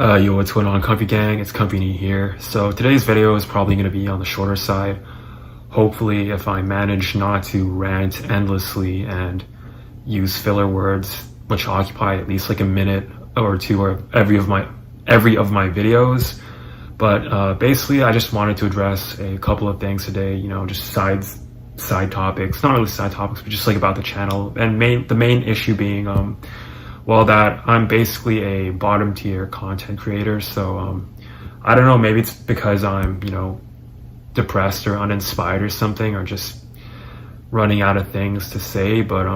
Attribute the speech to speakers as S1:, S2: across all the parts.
S1: Yo, what's going on, Comfy Gang? It's Comfy Knee here. So today's video is probably going to be on the shorter side. Hopefully, if I manage not to rant endlessly and use filler words, which occupy at least like a minute or two of every of my videos. But basically, I just wanted to address a couple of things today. You know, just side topics, not really side topics, but just like about the channel. And the main issue being well, that I'm basically a bottom tier content creator. So I don't know, maybe it's because I'm, you know, depressed or uninspired or something, or just running out of things to say. But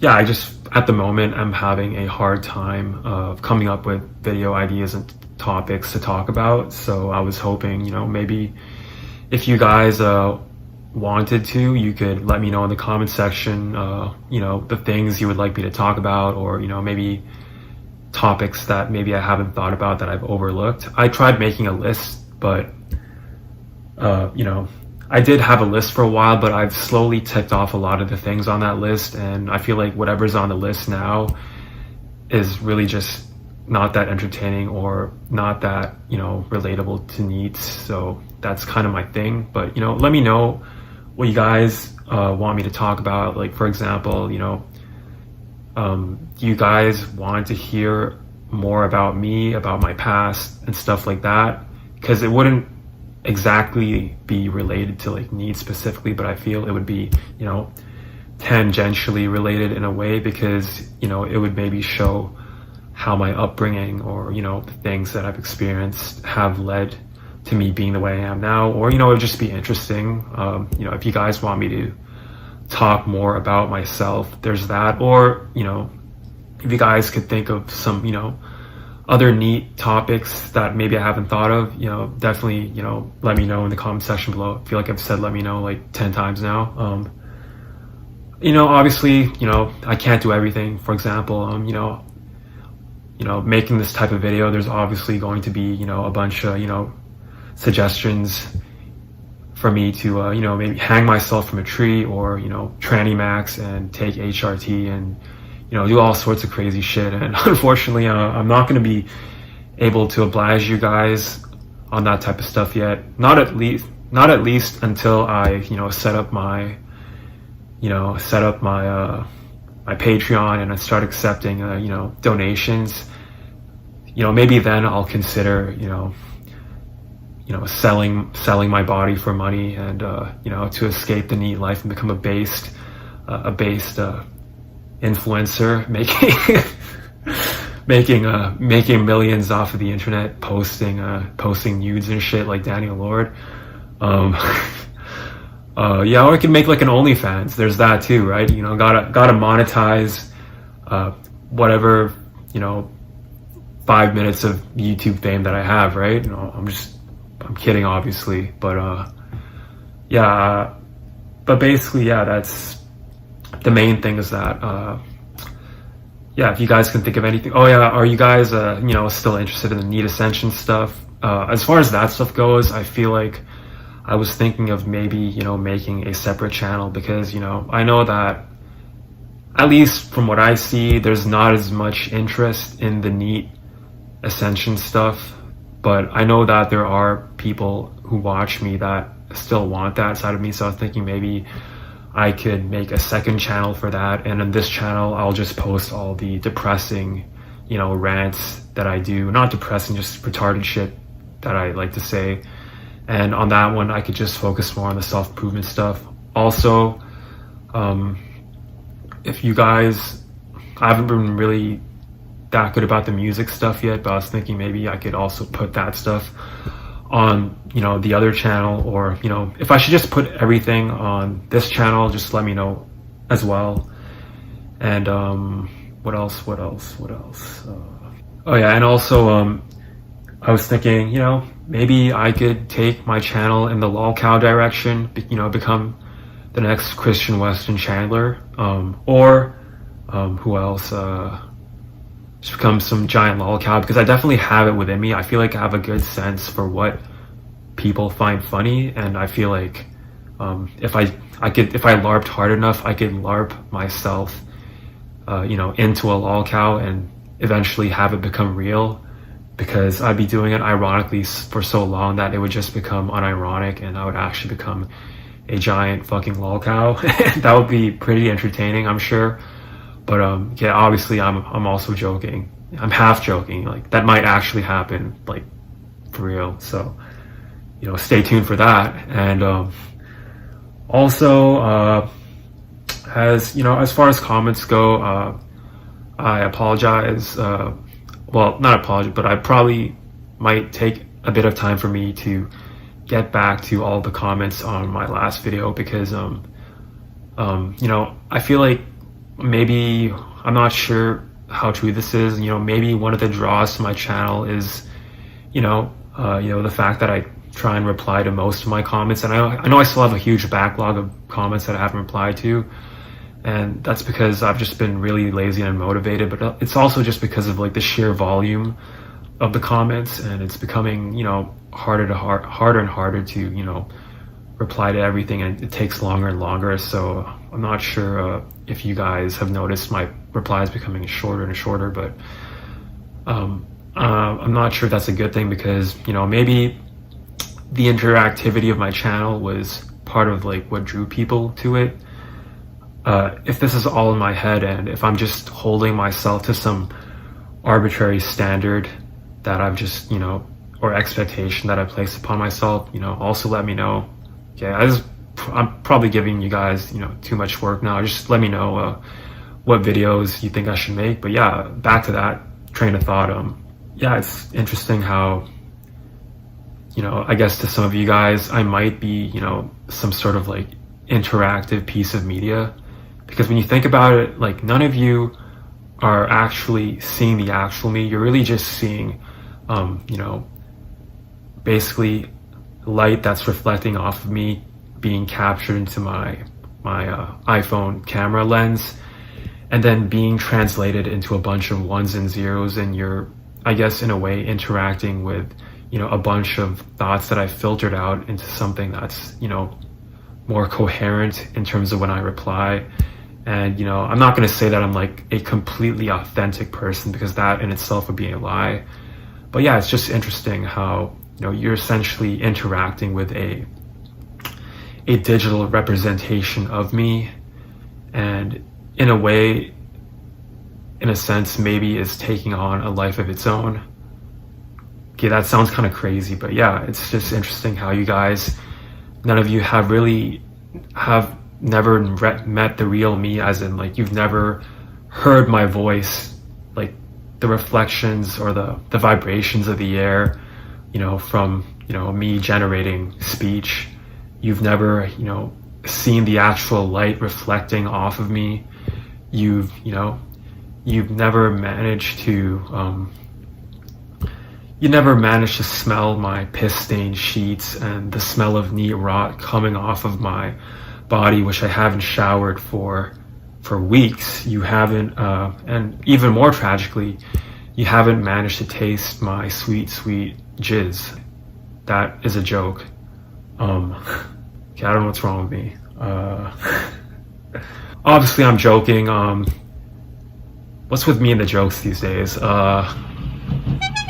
S1: yeah, I just, at the moment, I'm having a hard time of coming up with video ideas and topics to talk about. So I was hoping, you know, maybe if you guys wanted to, you could let me know in the comment section, you know, the things you would like me to talk about, or, you know, maybe topics that maybe I haven't thought about that I've overlooked. I tried making a list, but, you know, I did have a list for a while, but I've slowly ticked off a lot of the things on that list. And I feel like whatever's on the list now is really just not that entertaining or not that, you know, relatable to NEET. So that's kind of my thing. But, you know, let me know what you guys want me to talk about. Like, for example, you know, do you guys want to hear more about me, about my past and stuff like that? Because it wouldn't exactly be related to like NEET specifically, but I feel it would be, you know, tangentially related in a way, because, you know, it would maybe show how my upbringing, or, you know, the things that I've experienced have led to me being the way I am now. Or, you know, it would just be interesting. You know, if you guys want me to talk more about myself, there's that. Or, you know, if you guys could think of some, you know, other NEET topics that maybe I haven't thought of, you know, definitely, you know, let me know in the comment section below. I feel like I've said let me know like 10 times now. You know, obviously, you know, I can't do everything. For example, you know, making this type of video, there's obviously going to be, you know, a bunch of, you know, suggestions for me to, you know, maybe hang myself from a tree, or, you know, tranny max and take HRT and, you know, do all sorts of crazy shit. And unfortunately, I'm not going to be able to oblige you guys on that type of stuff yet. Not at least until I, you know, set up my my Patreon and I start accepting, you know, donations. You know, maybe then I'll consider, you know, selling my body for money, and, you know, to escape the NEET life and become a based influencer, making millions off of the internet, posting nudes and shit like Daniel Lord. Yeah, or I could make like an OnlyFans. There's that too, right? You know, gotta monetize whatever, you know, 5 minutes of YouTube fame that I have, right? You know, I'm kidding, obviously, but yeah, but basically, yeah, that's the main thing, is that yeah, if you guys can think of anything. Oh yeah, are you guys you know, still interested in the NEET Ascension stuff? As far as that stuff goes, I feel like I was thinking of maybe, you know, making a separate channel, because, you know, I know that, at least from what I see, there's not as much interest in the NEET Ascension stuff. But I know that there are people who watch me that still want that side of me. So I was thinking maybe I could make a second channel for that. And in this channel, I'll just post all the depressing, you know, rants that I do. Not depressing, just retarded shit that I like to say. And on that one, I could just focus more on the self-improvement stuff. Also, if you guys, I haven't been really that good about the music stuff yet, but I was thinking maybe I could also put that stuff on, you know, the other channel. Or, you know, if I should just put everything on this channel, just let me know as well. And what else? Oh yeah, and also I was thinking, you know, maybe I could take my channel in the lolcow direction, you know, become the next Christian Weston Chandler, or who else, just become some giant lolcow, because I definitely have it within me. I feel like I have a good sense for what people find funny, and I feel like if I LARPed hard enough, I could LARP myself, you know, into a lolcow and eventually have it become real, because I'd be doing it ironically for so long that it would just become unironic and I would actually become a giant fucking lolcow. That would be pretty entertaining, I'm sure. But yeah, obviously I'm also joking. I'm half joking. Like, that might actually happen, like, for real. So, you know, stay tuned for that. And also, as you know, as far as comments go, I apologize. Well, not apologize, but I probably might take a bit of time for me to get back to all the comments on my last video, because you know, I feel like maybe, I'm not sure how true this is, you know, maybe one of the draws to my channel is, you know, the fact that I try and reply to most of my comments, and I know I still have a huge backlog of comments that I haven't replied to, and that's because I've just been really lazy and unmotivated. But it's also just because of like the sheer volume of the comments, and it's becoming, you know, harder and harder to, you know, reply to everything, and it takes longer and longer. So I'm not sure if you guys have noticed my replies becoming shorter and shorter, but I'm not sure if that's a good thing, because, you know, maybe the interactivity of my channel was part of like what drew people to it. If this is all in my head, and if I'm just holding myself to some arbitrary standard that I've just, you know, or expectation that I placed upon myself, you know, also let me know. Okay, I'm probably giving you guys, you know, too much work now. Just let me know what videos you think I should make. But yeah, back to that train of thought. Yeah, it's interesting how, you know, I guess to some of you guys, I might be, you know, some sort of like interactive piece of media, because when you think about it, like, none of you are actually seeing the actual me. You're really just seeing, you know, basically light that's reflecting off of me being captured into my iPhone camera lens, and then being translated into a bunch of ones and zeros, and you're, I guess, in a way interacting with, you know, a bunch of thoughts that I filtered out into something that's, you know, more coherent in terms of when I reply. And, you know, I'm not going to say that I'm like a completely authentic person, because that in itself would be a lie. But yeah, it's just interesting how, you know, you're essentially interacting with a digital representation of me, and in a way, in a sense, maybe is taking on a life of its own. Okay, that sounds kind of crazy, but yeah, it's just interesting how you guys, none of you have never met the real me, as in, like, you've never heard my voice, like the reflections or the vibrations of the air, you know, from, you know, me generating speech. You've never, you know, seen the actual light reflecting off of me. You've never managed to smell my piss-stained sheets and the smell of NEET rot coming off of my body, which I haven't showered for weeks. You haven't, and even more tragically, you haven't managed to taste my sweet, sweet jizz. That is a joke. Okay, I don't know what's wrong with me. Obviously I'm joking. What's with me and the jokes these days?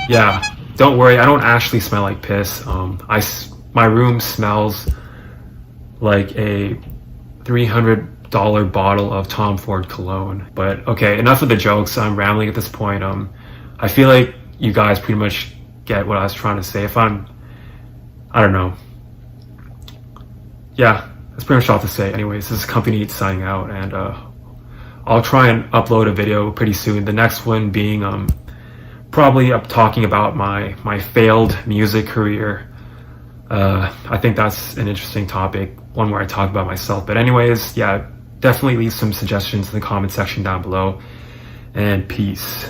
S1: Yeah, don't worry, I don't actually smell like piss. My room smells like a $300 bottle of Tom Ford cologne. But okay, enough of the jokes. I'm rambling at this point. I feel like you guys pretty much get what I was trying to say. I don't know. Yeah, that's pretty much all to say. Anyways, this is Company NEET signing out, and I'll try and upload a video pretty soon. The next one being probably talking about my failed music career. I think that's an interesting topic, one where I talk about myself. But anyways, yeah, definitely leave some suggestions in the comment section down below, and peace.